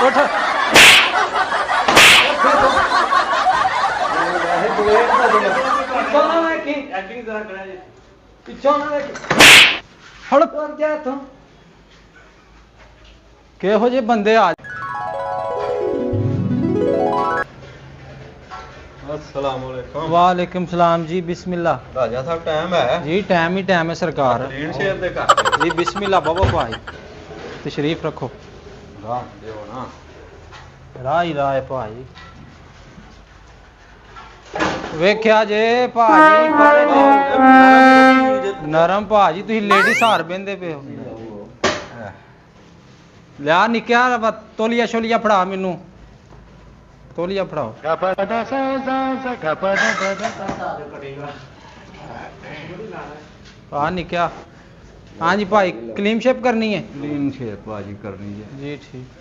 उठ पिछों ना देखी एक्टिंग जरा करा जी पिछों ना देखी हड़ कर जा तू किहो जे बंदे आ अस्सलाम वालेकुम वालेकुम सलाम जी बिस्मिल्लाह राजा साहब टाइम है जी टाइम ही टाइम है सरकार क्लीन शेव दे कर जी बिस्मिल्लाह बाबा भाई तशरीफ रखो राह देओ ना राह ही राह है भाई वेख्या जे भाजी नरम भाजी तुसी लेडी सार बेंदे पे हो लिया निक्या तोलिया शोलिया फड़ा मैनू तोलिया फड़ाओ हाँ निक्या हाँ जी भाई क्लीन शेप करनी है क्लीन शेव भाजी करनी है जी ठीक